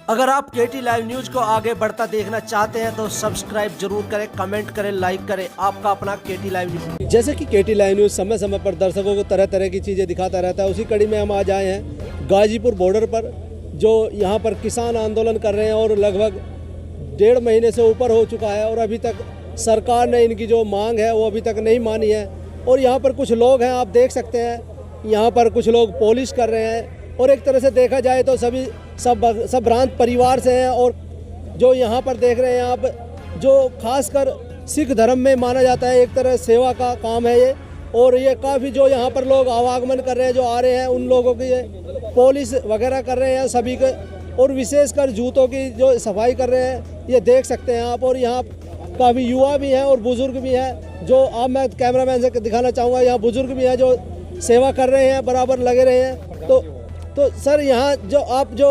अगर आप केटी live news को आगे बढ़ता देखना चाहते हैं तो सब्सक्राइब जरूर करें, कमेंट करें, लाइक करें। आपका अपना केटी लाइव न्यूज। जैसे कि केटी लाइव न्यूज समय समय पर दर्शकों को तरह तरह की चीज़ें दिखाता रहता है, उसी कड़ी में हम आज आए हैं गाजीपुर बॉर्डर पर, जो यहाँ पर किसान आंदोलन कर रहे हैं और लगभग 1.5 महीने से ऊपर हो चुका है और अभी तक सरकार ने इनकी जो मांग है वो अभी तक नहीं मानी है। और यहाँ पर कुछ लोग हैं, आप देख सकते हैं, यहाँ पर कुछ लोग पॉलिश कर रहे हैं और एक तरह से देखा जाए तो सब भ्रांत परिवार से हैं। और जो यहाँ पर देख रहे हैं आप, जो खासकर सिख धर्म में माना जाता है, एक तरह सेवा का काम है ये। और ये काफ़ी जो यहाँ पर लोग आवागमन कर रहे हैं, जो आ रहे हैं, उन लोगों की ये पॉलिश वगैरह कर रहे हैं सभी के, और विशेषकर जूतों की जो सफाई कर रहे हैं, ये देख सकते हैं आप। और यहाँ काफ़ी युवा भी हैं और बुज़ुर्ग भी हैं, जो आप मैं कैमरामैन से दिखाना चाहूँगा, यहाँ बुज़ुर्ग भी हैं जो सेवा कर रहे हैं, बराबर लगे रहे हैं। तो सर, यहाँ जो आप जो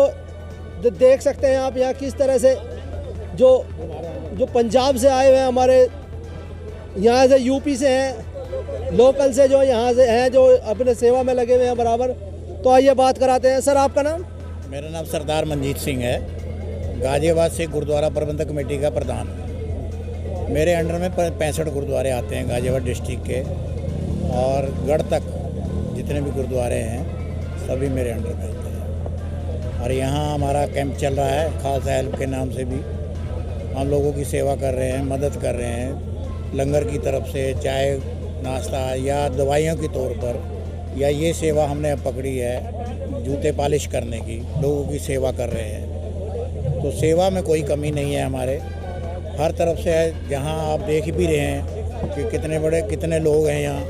देख सकते हैं आप, यहाँ किस तरह से जो पंजाब से आए हुए हैं, हमारे यहाँ से यूपी से हैं, लोकल से जो यहाँ से हैं, जो अपने सेवा में लगे हुए हैं बराबर। तो आइए बात कराते हैं। सर, आपका नाम? मेरा नाम सरदार मनजीत सिंह है, गाजियाबाद से गुरुद्वारा प्रबंधक कमेटी का प्रधान हूँ। मेरे अंडर में 65 गुरुद्वारे आते हैं गाजियाबाद डिस्ट्रिक्ट के, और गढ़ तक जितने भी गुरुद्वारे हैं सभी मेरे अंडर में आते हैं। और यहाँ हमारा कैंप चल रहा है, खालसा हेल्प के नाम से भी हम लोगों की सेवा कर रहे हैं, मदद कर रहे हैं, लंगर की तरफ से चाय नाश्ता या दवाइयों के तौर पर, या ये सेवा हमने पकड़ी है जूते पॉलिश करने की, लोगों की सेवा कर रहे हैं। तो सेवा में कोई कमी नहीं है हमारे, हर तरफ से है। जहाँ आप देख भी रहे हैं कि कितने लोग हैं यहाँ,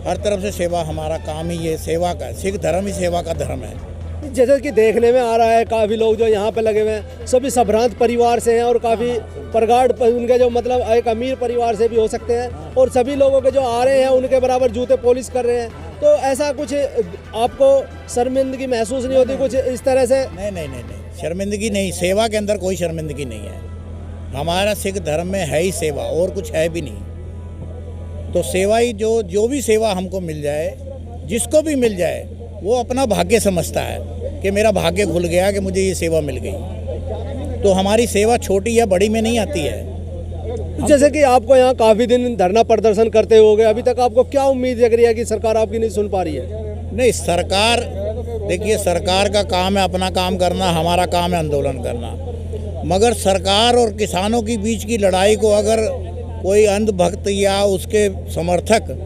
हर तरफ से सेवा, हमारा काम ही ये सेवा का, सिख धर्म ही सेवा का धर्म है। जैसे कि देखने में आ रहा है, काफ़ी लोग जो यहाँ पे लगे हुए हैं सभी संभ्रांत परिवार से हैं और काफ़ी प्रगाढ़, उनके जो मतलब एक अमीर परिवार से भी हो सकते हैं, और सभी लोगों के जो आ रहे हैं उनके बराबर जूते पॉलिश कर रहे हैं। तो ऐसा कुछ आपको शर्मिंदगी महसूस नहीं होती कुछ इस तरह से? नहीं, शर्मिंदगी नहीं, सेवा के अंदर कोई शर्मिंदगी नहीं है। हमारा सिख धर्म में है ही सेवा, और कुछ है भी नहीं। तो सेवा ही, जो भी सेवा हमको मिल जाए, जिसको भी मिल जाए, वो अपना भाग्य समझता है कि मेरा भाग्य खुल गया कि मुझे ये सेवा मिल गई। तो हमारी सेवा छोटी या बड़ी में नहीं आती है। जैसे कि आपको यहाँ काफ़ी दिन धरना प्रदर्शन करते हो गए, अभी तक आपको क्या उम्मीद जग रही है कि सरकार आपकी नहीं सुन पा रही है? नहीं, सरकार, देखिए, सरकार का काम है अपना काम करना, हमारा काम है आंदोलन करना। मगर सरकार और किसानों के बीच की लड़ाई को अगर कोई अंधभक्त या उसके समर्थक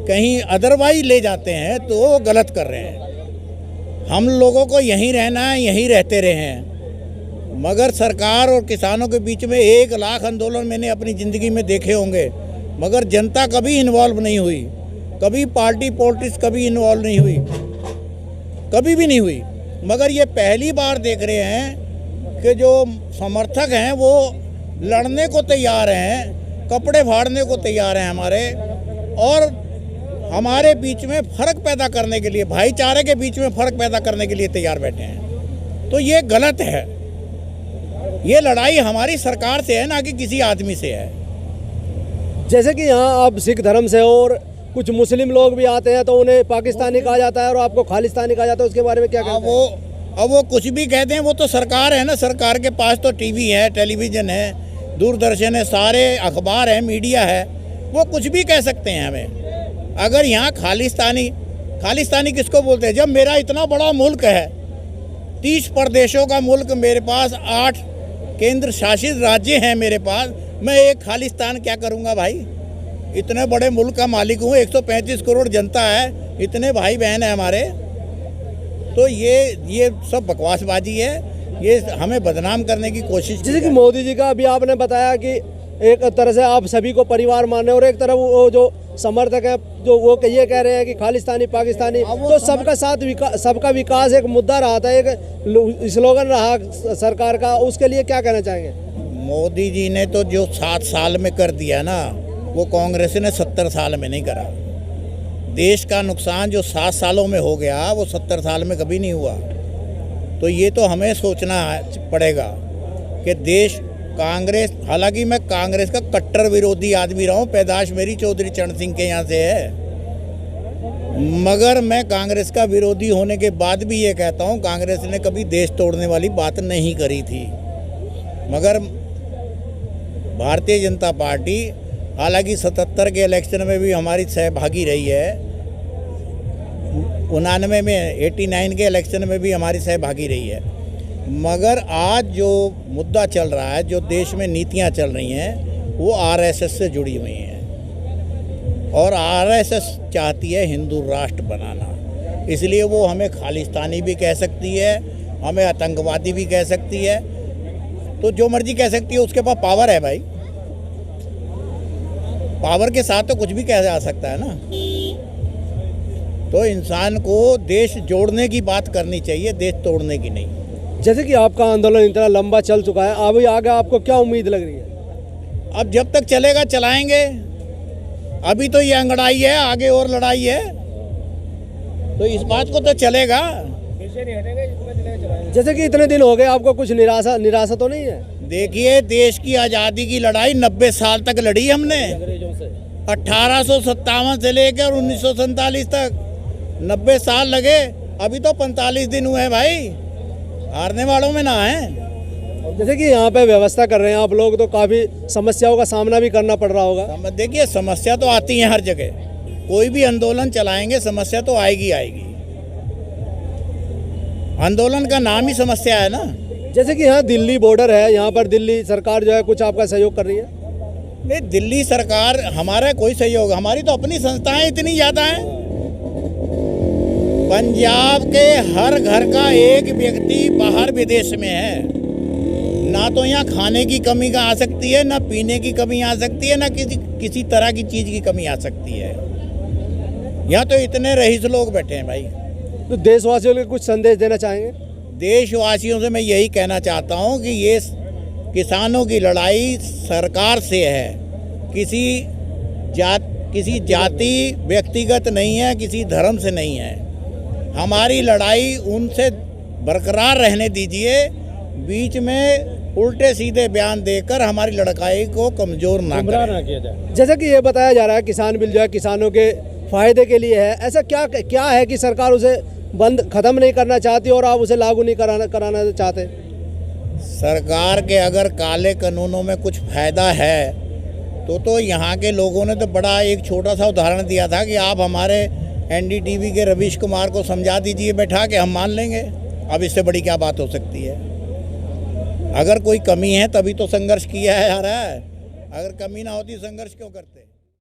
कहीं अदरवाइज ले जाते हैं तो वो गलत कर रहे हैं। हम लोगों को यहीं रहना है, यहीं रहते रहे हैं। मगर सरकार और किसानों के बीच में 1 लाख आंदोलन मैंने अपनी ज़िंदगी में देखे होंगे, मगर जनता कभी इन्वॉल्व नहीं हुई, कभी पार्टी पॉलिटिक्स कभी इन्वॉल्व नहीं हुई, कभी भी नहीं हुई। मगर ये पहली बार देख रहे हैं कि जो समर्थक हैं वो लड़ने को तैयार हैं, कपड़े फाड़ने को तैयार हैं हमारे, और हमारे बीच में फ़र्क पैदा करने के लिए, भाईचारे के बीच में फ़र्क पैदा करने के लिए तैयार बैठे हैं। तो ये गलत है। ये लड़ाई हमारी सरकार से है, ना कि किसी आदमी से है। जैसे कि यहाँ आप सिख धर्म से हो और कुछ मुस्लिम लोग भी आते हैं, तो उन्हें पाकिस्तानी कहा जाता है और आपको खालिस्तानी कहा जाता है, उसके बारे में क्या कहते हैं? अब वो कुछ भी कहते हैं, वो तो सरकार है ना, सरकार के पास तो टीवी है, टेलीविज़न है, दूरदर्शन है, सारे अखबार है, मीडिया है, वो कुछ भी कह सकते हैं हमें। अगर यहाँ खालिस्तानी किसको बोलते हैं? जब मेरा इतना बड़ा मुल्क है, 30 प्रदेशों का मुल्क मेरे पास, 8 केंद्र शासित राज्य हैं मेरे पास, मैं एक खालिस्तान क्या करूँगा भाई? इतने बड़े मुल्क का मालिक हूँ, 135 करोड़ जनता है, इतने भाई बहन हैं हमारे। तो ये सब बकवासबाजी है, ये हमें बदनाम करने की कोशिश। जैसे कि मोदी जी का अभी आपने बताया कि एक तरह से आप सभी को परिवार मान रहे हैं, और एक तरफ वो जो समर्थक है जो वो ये कह रहे हैं कि खालिस्तानी पाकिस्तानी, तो सबका साथ सबका विकास एक मुद्दा रहा था, एक स्लोगन रहा सरकार का, उसके लिए क्या कहना चाहेंगे? मोदी जी ने तो जो 7 साल में कर दिया ना, वो कांग्रेस ने 70 साल में नहीं करा। देश का नुकसान जो 7 सालों में हो गया, वो 70 साल में कभी नहीं हुआ। तो ये तो हमें सोचना पड़ेगा कि देश, कांग्रेस, हालांकि मैं कांग्रेस का कट्टर विरोधी आदमी रहा हूँ, पैदाश मेरी चौधरी चरण सिंह के यहाँ से है, मगर मैं कांग्रेस का विरोधी होने के बाद भी ये कहता हूँ, कांग्रेस ने कभी देश तोड़ने वाली बात नहीं करी थी। मगर भारतीय जनता पार्टी हालांकि 77 के इलेक्शन में भी हमारी सहभागी रही है, 99 में 89 के इलेक्शन में भी हमारी सहभागी रही है, मगर आज जो मुद्दा चल रहा है, जो देश में नीतियां चल रही हैं, वो आरएसएस से जुड़ी हुई हैं और आरएसएस चाहती है हिंदू राष्ट्र बनाना। इसलिए वो हमें खालिस्तानी भी कह सकती है, हमें आतंकवादी भी कह सकती है, तो जो मर्जी कह सकती है। उसके पास पावर है भाई, पावर के साथ तो कुछ भी कहा जा सकता है ना। तो इंसान को देश जोड़ने की बात करनी चाहिए, देश तोड़ने की नहीं। जैसे कि आपका आंदोलन इतना लंबा चल चुका है, अभी आगे आपको क्या उम्मीद लग रही है? अब जब तक चलेगा चलाएंगे। अभी तो ये अंगड़ाई है, आगे और लड़ाई है, तो इस बात को तो चलेगा। जैसे कि इतने दिन हो गए, आपको कुछ निराशा तो नहीं है? देखिए, देश की आज़ादी की लड़ाई 90 साल तक लड़ी हमने, 1857 से लेकर 1947 तक 90 साल लगे। अभी तो 45 दिन हुए हैं भाई, हारने वालों में ना है। जैसे कि यहाँ पे व्यवस्था कर रहे हैं आप लोग, तो काफ़ी समस्याओं का सामना भी करना पड़ रहा होगा। देखिए, समस्या तो आती है हर जगह, कोई भी आंदोलन चलाएंगे समस्या तो आएगी आएगी। आंदोलन का नाम ही समस्या है ना। जैसे कि यहाँ दिल्ली बॉर्डर है, यहाँ पर दिल्ली सरकार जो है कुछ आपका सहयोग कर रही है? नहीं, दिल्ली सरकार हमारा कोई सहयोग, हमारी तो अपनी संस्थाएं इतनी ज़्यादा हैं। पंजाब के हर घर का एक व्यक्ति बाहर विदेश में है। ना तो यहाँ खाने की कमी का आ सकती है, ना पीने की कमी आ सकती है, ना किसी तरह की चीज़ की कमी आ सकती है। यहाँ तो इतने रईस लोग बैठे हैं भाई। तो देशवासियों को कुछ संदेश देना चाहेंगे? देशवासियों से मैं यही कहना चाहता हूँ कि ये किसानों की लड़ाई सरकार से है, किसी जाति व्यक्तिगत नहीं है, किसी धर्म से नहीं है। हमारी लड़ाई उनसे बरकरार रहने दीजिए, बीच में उल्टे सीधे बयान देकर हमारी लड़ाई को कमज़ोर ना किया जाए। जैसा कि ये बताया जा रहा है किसान बिल जो है किसानों के फायदे के लिए है, ऐसा क्या है कि सरकार उसे ख़त्म नहीं करना चाहती और आप उसे लागू नहीं कराना चाहते? सरकार के अगर काले कानूनों में कुछ फ़ायदा है तो यहाँ के लोगों ने तो बड़ा एक छोटा सा उदाहरण दिया था कि आप हमारे एनडीटीवी के रवीश कुमार को समझा दीजिए बैठा के, हम मान लेंगे। अब इससे बड़ी क्या बात हो सकती है? अगर कोई कमी है तभी तो संघर्ष किया है, अगर कमी ना होती संघर्ष क्यों करते?